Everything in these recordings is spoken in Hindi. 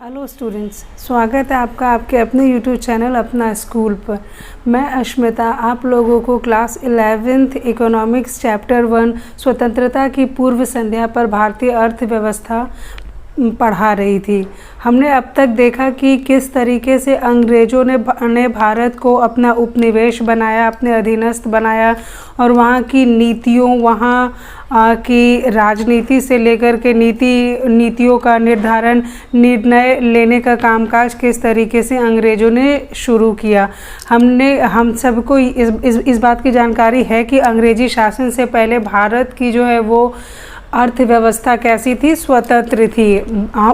हेलो स्टूडेंट्स, स्वागत है आपका आपके अपने यूट्यूब चैनल अपना स्कूल पर। मैं अश्मिता आप लोगों को क्लास 11th इकोनॉमिक्स चैप्टर 1 स्वतंत्रता की पूर्व संध्या पर भारतीय अर्थव्यवस्था पढ़ा रही थी। हमने अब तक देखा कि किस तरीके से अंग्रेज़ों ने भारत को अपना उपनिवेश बनाया, अपने अधीनस्थ बनाया और वहाँ की नीतियों, वहाँ की राजनीति से लेकर के नीतियों का निर्धारण, निर्णय लेने का कामकाज किस तरीके से अंग्रेज़ों ने शुरू किया। हम सबको इस बात की जानकारी है कि अंग्रेज़ी शासन से पहले भारत की जो है वो अर्थव्यवस्था कैसी थी, स्वतंत्र थी।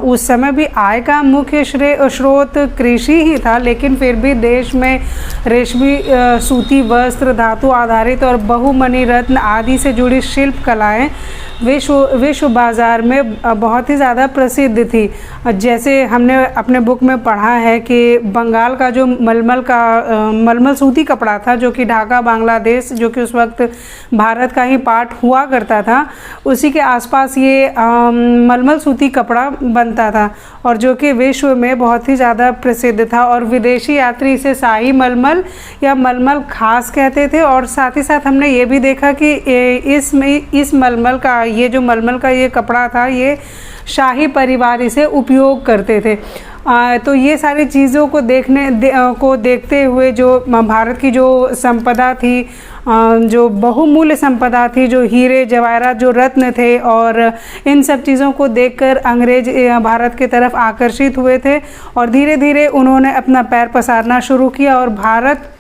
उस समय भी आय का मुख्य स्रोत कृषि ही था, लेकिन फिर भी देश में रेशमी सूती वस्त्र, धातु आधारित और बहुमणि रत्न आदि से जुड़ी शिल्प कलाएं विश्व बाज़ार में बहुत ही ज़्यादा प्रसिद्ध थी। जैसे हमने अपने बुक में पढ़ा है कि बंगाल का जो मलमल सूती कपड़ा था, जो कि ढाका बांग्लादेश, जो कि उस वक्त भारत का ही पार्ट हुआ करता था, उसी के आसपास ये मलमल सूती कपड़ा बनता था और जो कि विश्व में बहुत ही ज़्यादा प्रसिद्ध था। और विदेशी यात्री इसे शाही मलमल या मलमल खास कहते थे। और साथ ही साथ हमने ये भी देखा कि इस मलमल का, ये जो मलमल का ये कपड़ा था, ये शाही परिवार इसे उपयोग करते थे। तो ये सारी चीज़ों को देखते हुए जो भारत की जो संपदा थी, जो बहुमूल्य संपदा थी, जो हीरे जवाहरात, जो रत्न थे, और इन सब चीज़ों को देखकर अंग्रेज भारत की तरफ आकर्षित हुए थे और धीरे धीरे उन्होंने अपना पैर पसारना शुरू किया और भारत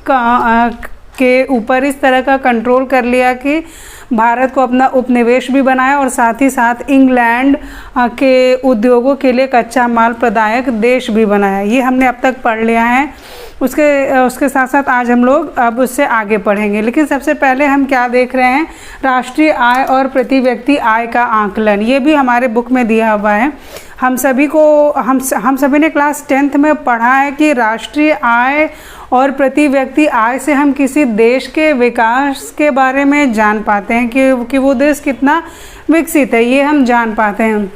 के ऊपर इस तरह का कंट्रोल कर लिया कि भारत को अपना उपनिवेश भी बनाया और साथ ही साथ इंग्लैंड के उद्योगों के लिए कच्चा माल प्रदायक देश भी बनाया। ये हमने अब तक पढ़ लिया है। उसके साथ साथ आज हम लोग अब उससे आगे पढ़ेंगे। लेकिन सबसे पहले हम क्या देख रहे हैं, राष्ट्रीय आय और प्रति व्यक्ति आय का आकलन। ये भी हमारे बुक में दिया हुआ है। हम सभी ने क्लास 10th में पढ़ा है कि राष्ट्रीय आय और प्रति व्यक्ति आय से हम किसी देश के विकास के बारे में जान पाते हैं कि वो देश कितना विकसित है, ये हम जान पाते हैं।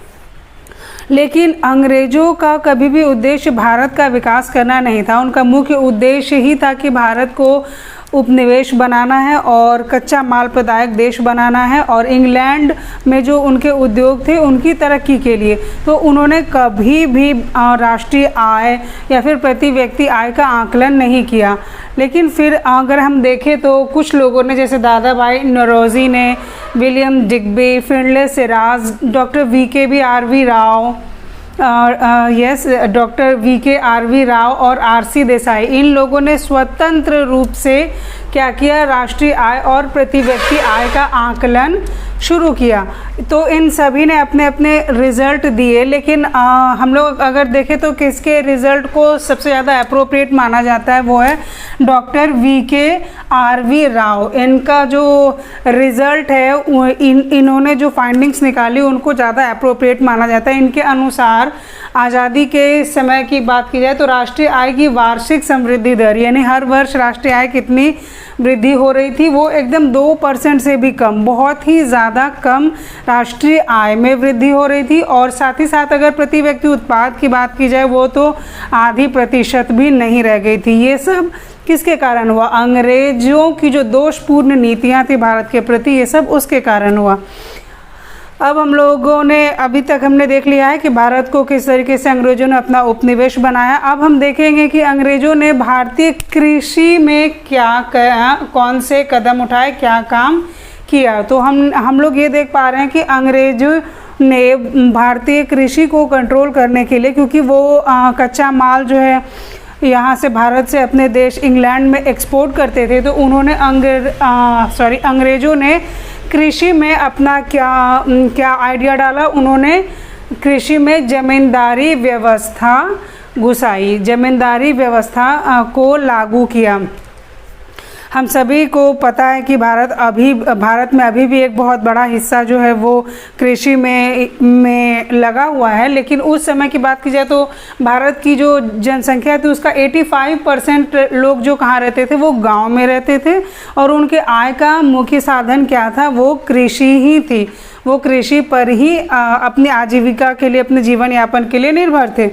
लेकिन अंग्रेज़ों का कभी भी उद्देश्य भारत का विकास करना नहीं था। उनका मुख्य उद्देश्य ही था कि भारत को उपनिवेश बनाना है और कच्चा माल प्रदायक देश बनाना है और इंग्लैंड में जो उनके उद्योग थे उनकी तरक्की के लिए। तो उन्होंने कभी भी राष्ट्रीय आय या फिर प्रति व्यक्ति आय का आकलन नहीं किया। लेकिन फिर अगर हम देखें तो कुछ लोगों ने, जैसे दादा भाई नौरोजी ने, William Digby, फिनले Siraj, doctor doctor VKRV Rao और RC देसाई, इन लोगों ने स्वतंत्र रूप से क्या किया, राष्ट्रीय आय और प्रति व्यक्ति आय का आकलन शुरू किया। तो इन सभी ने अपने अपने रिज़ल्ट दिए। लेकिन हम लोग अगर देखें तो किसके रिज़ल्ट को सबसे ज़्यादा अप्रोप्रिएट माना जाता है, वो है डॉक्टर VKRV राव। इनका जो रिज़ल्ट है, इन्होंने जो फाइंडिंग्स निकाली उनको ज़्यादा अप्रोप्रिएट माना जाता है। इनके अनुसार आज़ादी के समय की बात की जाए तो राष्ट्रीय आय की वार्षिक समृद्धि दर, यानी हर वर्ष राष्ट्रीय आय कितनी वृद्धि हो रही थी, वो एकदम 2% से भी कम, बहुत ही ज़्यादा कम राष्ट्रीय आय में वृद्धि हो रही थी। और साथ ही साथ अगर प्रति व्यक्ति उत्पाद की बात की जाए, वो तो आधी प्रतिशत भी नहीं रह गई थी। ये सब किसके कारण हुआ? अंग्रेज़ों की जो दोषपूर्ण नीतियाँ थी भारत के प्रति, ये सब उसके कारण हुआ। अब हम लोगों ने अभी तक हमने देख लिया है कि भारत को किस तरीके से अंग्रेज़ों ने अपना उपनिवेश बनाया। अब हम देखेंगे कि अंग्रेज़ों ने भारतीय कृषि में कौन से कदम उठाए, क्या काम किया। तो हम लोग ये देख पा रहे हैं कि अंग्रेज़ों ने भारतीय कृषि को कंट्रोल करने के लिए, क्योंकि वो कच्चा माल जो है यहाँ से भारत से अपने देश इंग्लैंड में एक्सपोर्ट करते थे, तो उन्होंने अंग्रेज़ों ने कृषि में अपना क्या आइडिया डाला। उन्होंने कृषि में ज़मींदारी व्यवस्था घुसाई, ज़मींदारी व्यवस्था को लागू किया। हम सभी को पता है कि भारत में अभी भी एक बहुत बड़ा हिस्सा जो है वो कृषि में लगा हुआ है। लेकिन उस समय की बात की जाए तो भारत की जो जनसंख्या थी उसका 85% लोग जो कहाँ रहते थे, वो गांव में रहते थे और उनके आय का मुख्य साधन क्या था, वो कृषि ही थी। वो कृषि पर ही अपनी आजीविका के लिए, अपने जीवन यापन के लिए निर्भर थे।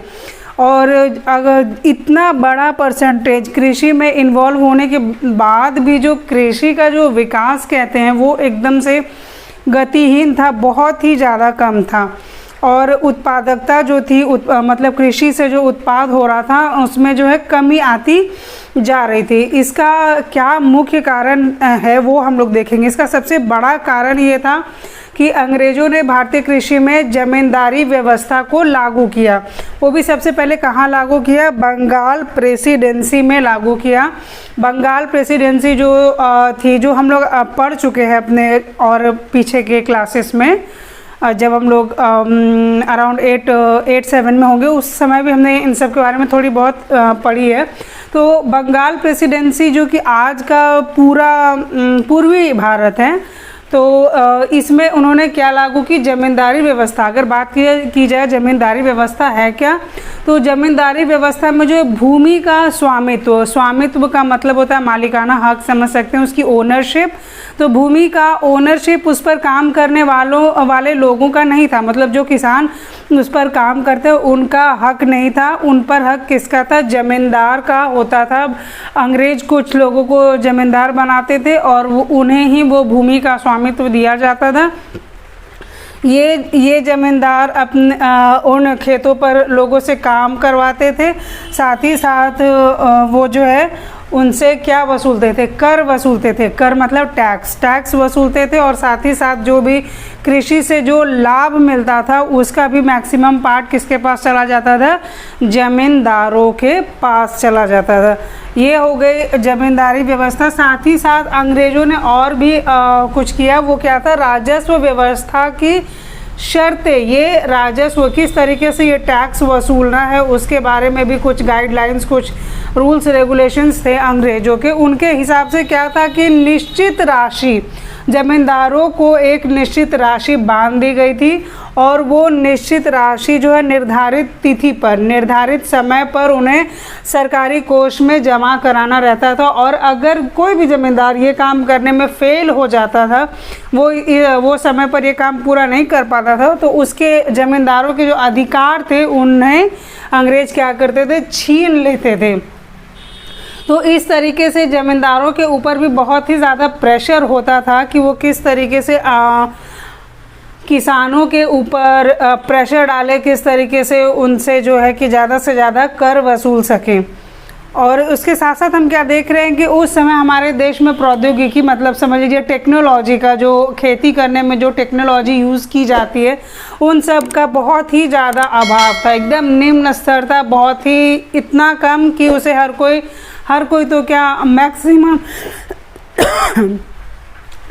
और अगर इतना बड़ा परसेंटेज कृषि में इन्वॉल्व होने के बाद भी जो कृषि का जो विकास कहते हैं वो एकदम से गतिहीन था, बहुत ही ज़्यादा कम था। और उत्पादकता जो थी मतलब कृषि से जो उत्पाद हो रहा था उसमें जो है कमी आती जा रही थी। इसका क्या मुख्य कारण है वो हम लोग देखेंगे। इसका सबसे बड़ा कारण ये था कि अंग्रेज़ों ने भारतीय कृषि में जमींदारी व्यवस्था को लागू किया। वो भी सबसे पहले कहाँ लागू किया? बंगाल प्रेसिडेंसी में लागू किया। बंगाल प्रेसिडेंसी जो थी, जो हम लोग पढ़ चुके हैं अपने और पीछे के क्लासेस में, जब हम लोग अराउंड 8-7 में होंगे उस समय भी हमने इन सब के बारे में थोड़ी बहुत पढ़ी है। तो बंगाल प्रेसिडेंसी जो कि आज का पूरा पूर्वी भारत है, तो इसमें उन्होंने क्या लागू की? जमींदारी व्यवस्था। अगर बात की जाए जमींदारी व्यवस्था है क्या, तो जमींदारी व्यवस्था में जो भूमि का स्वामित्व का मतलब होता है मालिकाना हक, समझ सकते हैं, उसकी ओनरशिप। तो भूमि का ओनरशिप उस पर काम करने वाले लोगों का नहीं था, मतलब जो किसान उस पर काम करते उनका हक नहीं था। उन पर हक किसका था? जमींदार का होता था। अंग्रेज कुछ लोगों को जमींदार बनाते थे और उन्हें ही वो भूमि का स्वामित्व दिया जाता था। ये जमींदार अपने उन खेतों पर लोगों से काम करवाते थे, साथ ही साथ वो जो है उनसे क्या वसूलते थे? कर वसूलते थे। कर मतलब टैक्स वसूलते थे, और साथ ही साथ जो भी कृषि से जो लाभ मिलता था उसका भी मैक्सिमम पार्ट किसके पास चला जाता था? जमींदारों के पास चला जाता था। ये हो गई जमींदारी व्यवस्था। साथ ही साथ अंग्रेज़ों ने और भी कुछ किया। वो क्या था? राजस्व व्यवस्था की शर्तें। ये राजस्व किस तरीके से ये टैक्स वसूलना है उसके बारे में भी कुछ गाइडलाइंस, कुछ रूल्स रेगुलेशंस थे अंग्रेज़ों के। उनके हिसाब से क्या था कि निश्चित राशि, जमींदारों को एक निश्चित राशि बांध दी गई थी, और वो निश्चित राशि जो है निर्धारित तिथि पर, निर्धारित समय पर उन्हें सरकारी कोष में जमा कराना रहता था। और अगर कोई भी जमींदार ये काम करने में फेल हो जाता था, वो समय पर ये काम पूरा नहीं कर पाता था, तो उसके जमींदारों के जो अधिकार थे उन्हें अंग्रेज क्या करते थे? छीन लेते थे। तो इस तरीके से जमींदारों के ऊपर भी बहुत ही ज़्यादा प्रेशर होता था कि वो किस तरीके से किसानों के ऊपर प्रेशर डाले, किस तरीके से उनसे जो है कि ज़्यादा से ज़्यादा कर वसूल सकें। और उसके साथ साथ हम क्या देख रहे हैं कि उस समय हमारे देश में प्रौद्योगिकी, मतलब समझ लीजिए टेक्नोलॉजी का, जो खेती करने में जो टेक्नोलॉजी यूज़ की जाती है उन सब का बहुत ही ज़्यादा अभाव था। एकदम निम्न स्तर था, बहुत ही इतना कम कि उसे हर कोई तो क्या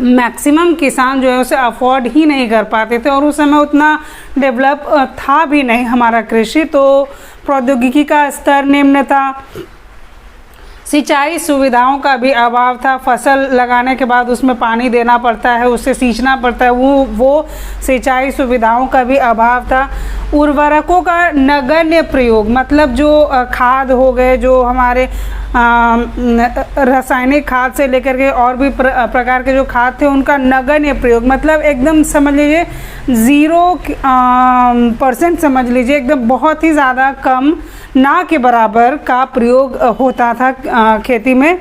मैक्सिमम किसान जो है उसे अफोर्ड ही नहीं कर पाते थे। और उस समय उतना डेवलप था भी नहीं हमारा कृषि, तो प्रौद्योगिकी का स्तर निम्न था। सिंचाई सुविधाओं का भी अभाव था। फसल लगाने के बाद उसमें पानी देना पड़ता है, उससे सींचना पड़ता है, वो सिंचाई सुविधाओं का भी अभाव था। उर्वरकों का नगण्य प्रयोग, मतलब जो खाद हो गए, जो हमारे रासायनिक खाद से लेकर के और भी प्रकार के जो खाद थे उनका नगण्य प्रयोग, मतलब एकदम समझ लीजिए 0% समझ लीजिए, एकदम बहुत ही ज़्यादा कम, ना के बराबर का प्रयोग होता था खेती में।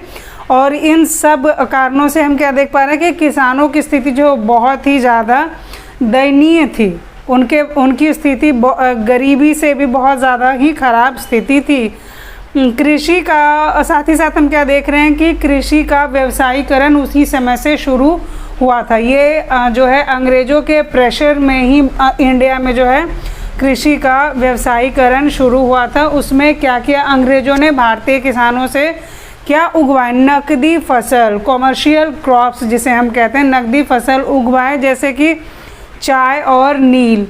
और इन सब कारणों से हम क्या देख पा रहे हैं कि किसानों की स्थिति जो बहुत ही ज़्यादा दयनीय थी। उनकी स्थिति गरीबी से भी बहुत ज़्यादा ही खराब स्थिति थी। कृषि का साथ ही साथ हम क्या देख रहे हैं कि कृषि का व्यवसायीकरण उसी समय से शुरू हुआ था। ये जो है अंग्रेज़ों के प्रेशर में ही इंडिया में जो है कृषि का व्यवसायीकरण शुरू हुआ था। उसमें क्या किया अंग्रेज़ों ने? भारतीय किसानों से क्या उगवाए? नकदी फसल, कॉमर्शियल क्रॉप्स जिसे हम कहते हैं, नकदी फसल उगवाए, जैसे कि चाय और नील।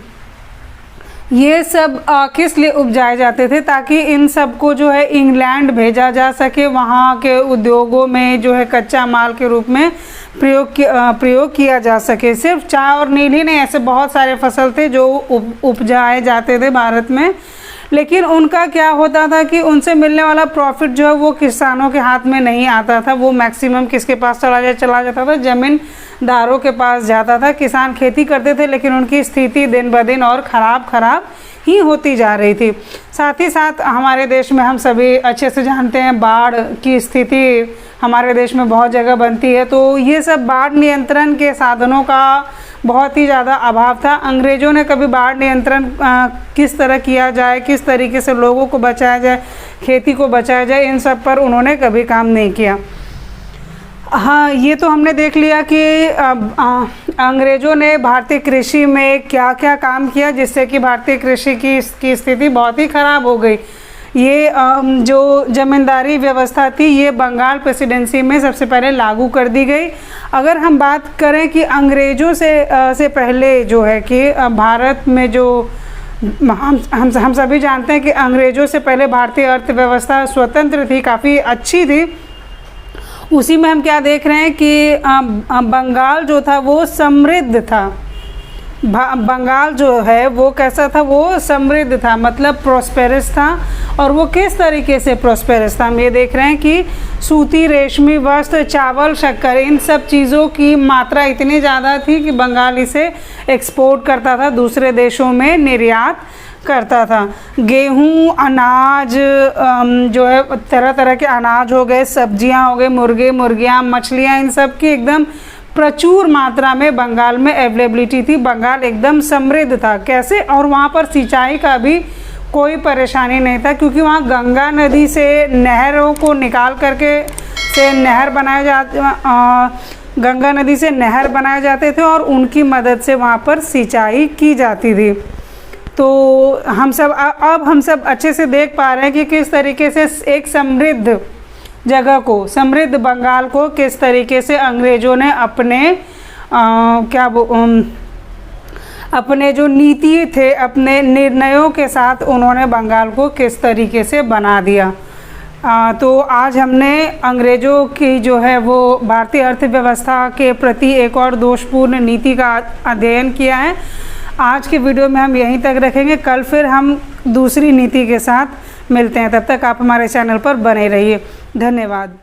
ये सब किस लिए उपजाए जाते थे? ताकि इन सब को जो है इंग्लैंड भेजा जा सके, वहाँ के उद्योगों में जो है कच्चा माल के रूप में प्रयोग किया जा सके। सिर्फ चाय और नील ही नहीं, ऐसे बहुत सारे फसल थे जो उपजाए जाते थे भारत में। लेकिन उनका क्या होता था कि उनसे मिलने वाला प्रॉफिट जो है वो किसानों के हाथ में नहीं आता था, वो मैक्सिमम किसके पास चला जाता था, ज़मींदारों के पास जाता था। किसान खेती करते थे लेकिन उनकी स्थिति दिन ब दिन और ख़राब ही होती जा रही थी। साथ ही साथ हमारे देश में हम सभी अच्छे से जानते हैं बाढ़ की स्थिति हमारे देश में बहुत जगह बनती है, तो ये सब बाढ़ नियंत्रण के साधनों का बहुत ही ज़्यादा अभाव था। अंग्रेज़ों ने कभी बाढ़ नियंत्रण किस तरह किया जाए, किस तरीके से लोगों को बचाया जाए, खेती को बचाया जाए, इन सब पर उन्होंने कभी काम नहीं किया। हाँ, ये तो हमने देख लिया कि अंग्रेज़ों ने भारतीय कृषि में क्या क्या काम किया जिससे कि भारतीय कृषि की स्थिति बहुत ही ख़राब हो गई। ये जो ज़मींदारी व्यवस्था थी ये बंगाल प्रेसिडेंसी में सबसे पहले लागू कर दी गई। अगर हम बात करें कि अंग्रेज़ों से पहले जो है कि भारत में जो हम सभी जानते हैं कि अंग्रेज़ों से पहले भारतीय अर्थव्यवस्था स्वतंत्र थी, काफ़ी अच्छी थी। उसी में हम क्या देख रहे हैं कि बंगाल जो था वो समृद्ध था। बंगाल जो है वो कैसा था, वो समृद्ध था, मतलब प्रॉस्पेरस था। और वो किस तरीके से प्रॉस्पेरस था, हम ये देख रहे हैं कि सूती, रेशमी वस्त्र, चावल, शक्कर, इन सब चीज़ों की मात्रा इतनी ज़्यादा थी कि बंगाल इसे एक्सपोर्ट करता था, दूसरे देशों में निर्यात करता था। गेहूं, अनाज जो है तरह तरह के अनाज हो गए, सब्जियां हो गए, मुर्गे, मुर्गियां, मछलियां, इन सब की एकदम प्रचुर मात्रा में बंगाल में अवेलेबिलिटी थी। बंगाल एकदम समृद्ध था। कैसे? और वहाँ पर सिंचाई का भी कोई परेशानी नहीं था क्योंकि वहाँ गंगा नदी से नहरों को निकाल करके गंगा नदी से नहर बनाए जाते थे और उनकी मदद से वहाँ पर सिंचाई की जाती थी। तो हम सब अच्छे से देख पा रहे हैं कि किस तरीके से एक समृद्ध जगह को, समृद्ध बंगाल को किस तरीके से अंग्रेज़ों ने अपने जो नीति थे, अपने निर्णयों के साथ उन्होंने बंगाल को किस तरीके से बना दिया। तो आज हमने अंग्रेज़ों की जो है वो भारतीय अर्थव्यवस्था के प्रति एक और दोषपूर्ण नीति का अध्ययन किया है। आज के वीडियो में हम यहीं तक रखेंगे। कल फिर हम दूसरी नीति के साथ मिलते हैं। तब तक आप हमारे चैनल पर बने रहिए। धन्यवाद।